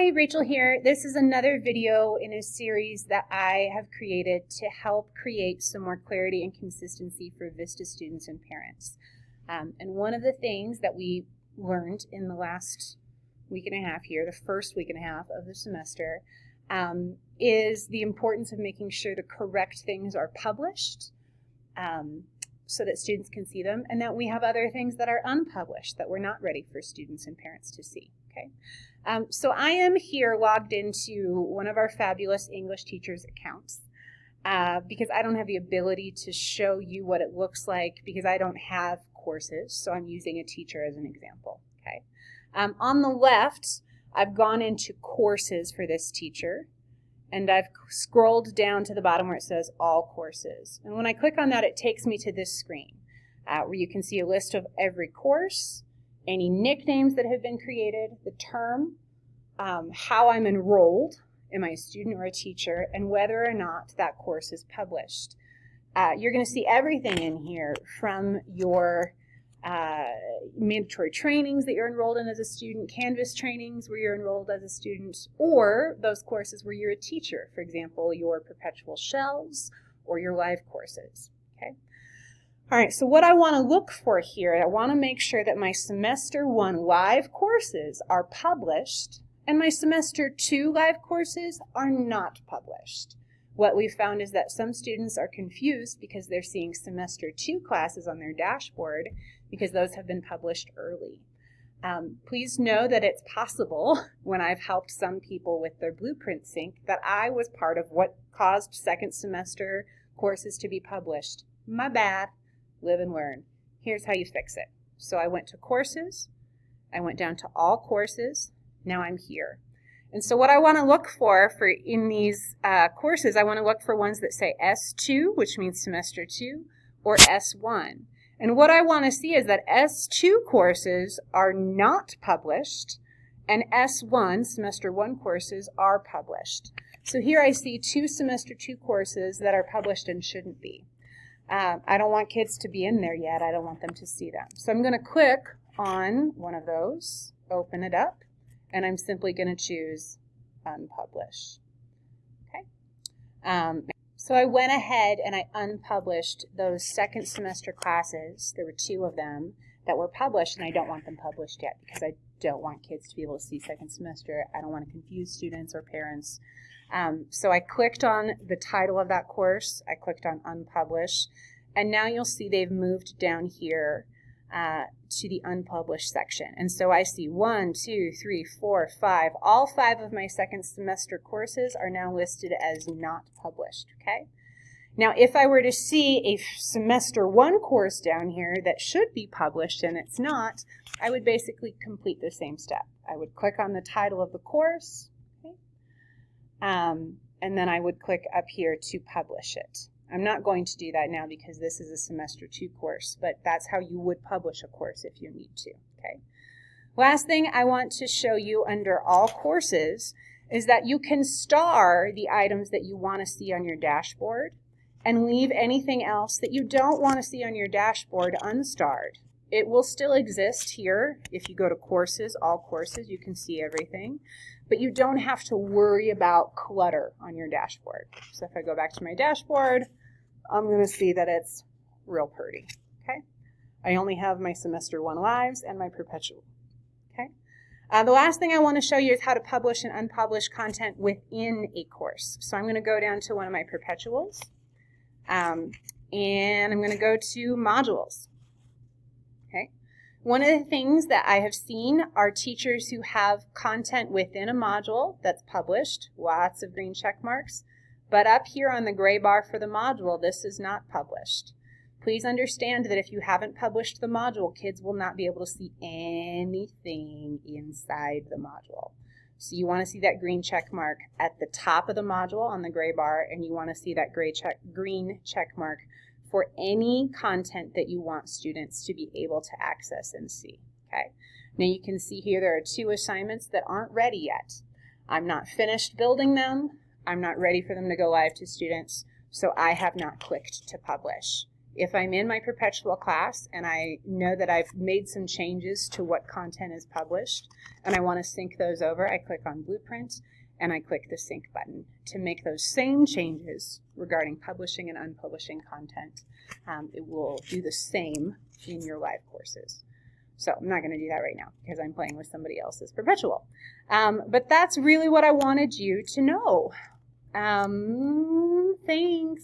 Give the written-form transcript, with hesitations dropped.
Hi, Rachel here. This is another video in a series that I have created to help create some more clarity and consistency for VISTA students and parents. And one of the things that we learned in the last week and a half here, the first week and a half of the semester, is the importance of making sure the correct things are published so that students can see them, and that we have other things that are unpublished that we're not ready for students and parents to see. Okay, so I am here logged into one of our fabulous English teachers' accounts because I don't have the ability to show you what it looks like because I don't have courses, so I'm using a teacher as an example. Okay, on the left, I've gone into courses for this teacher, and I've scrolled down to the bottom where it says all courses. And when I click on that, it takes me to this screen where you can see a list of every course, any nicknames that have been created, the term, how I'm enrolled, am I a student or a teacher, and whether or not that course is published. You're going to see everything in here from your mandatory trainings that you're enrolled in as a student, Canvas trainings where you're enrolled as a student, or those courses where you're a teacher, for example, your perpetual shells or your live courses. Okay. All right, so what I want to look for here, I want to make sure that my Semester 1 live courses are published and my Semester 2 live courses are not published. What we found is that some students are confused because they're seeing Semester 2 classes on their dashboard because those have been published early. Please know that it's possible, when I've helped some people with their blueprint sync, that I was part of what caused second semester courses to be published. My bad. Live and learn. Here's how you fix it. So I went to courses, I went down to all courses, now I'm here. And so what I want to look for in these courses, I want to look for ones that say S2, which means semester 2, or S1. And what I want to see is that S2 courses are not published and S1, semester 1 courses, are published. So here I see 2 semester 2 courses that are published and shouldn't be. I don't want kids to be in there yet. I don't want them to see them. So I'm going to click on one of those, open it up, and I'm simply going to choose Unpublish. Okay. So I went ahead and I unpublished those second semester classes. There were 2 of them that were published, and I don't want them published yet because I don't want kids to be able to see second semester. I don't want to confuse students or parents. So I clicked on the title of that course. I clicked on Unpublish, and now you'll see they've moved down here to the unpublished section. And so I see 1, 2, 3, 4, 5. All 5 of my second semester courses are now listed as not published. Okay. Now, if I were to see a semester 1 course down here that should be published and it's not, I would basically complete the same step. I would click on the title of the course, okay, and then I would click up here to publish it. I'm not going to do that now because this is a semester 2 course, but that's how you would publish a course if you need to. Okay. Last thing I want to show you under all courses is that you can star the items that you want to see on your dashboard and leave anything else that you don't want to see on your dashboard unstarred. It will still exist here. If you go to courses, all courses, you can see everything, but you don't have to worry about clutter on your dashboard. So if I go back to my dashboard, I'm going to see that it's real pretty. Okay. I only have my semester 1 lives and my perpetual. Okay. The last thing I want to show you is how to publish and unpublish content within a course. So I'm going to go down to one of my perpetuals, and I'm going to go to modules. Okay. One of the things that I have seen are teachers who have content within a module that's published, lots of green check marks, but up here on the gray bar for the module, this is not published. Please understand that if you haven't published the module, kids will not be able to see anything inside the module. So you want to see that green check mark at the top of the module on the gray bar, and you want to see that green check mark for any content that you want students to be able to access and see. Okay. Now you can see here there are 2 assignments that aren't ready yet. I'm not finished building them. I'm not ready for them to go live to students, so I have not clicked to publish. If I'm in my perpetual class and I know that I've made some changes to what content is published and I want to sync those over, I click on Blueprint and I click the sync button to make those same changes regarding publishing and unpublishing content. It will do the same in your live courses. So I'm not going to do that right now because I'm playing with somebody else's perpetual. But that's really what I wanted you to know. Thanks.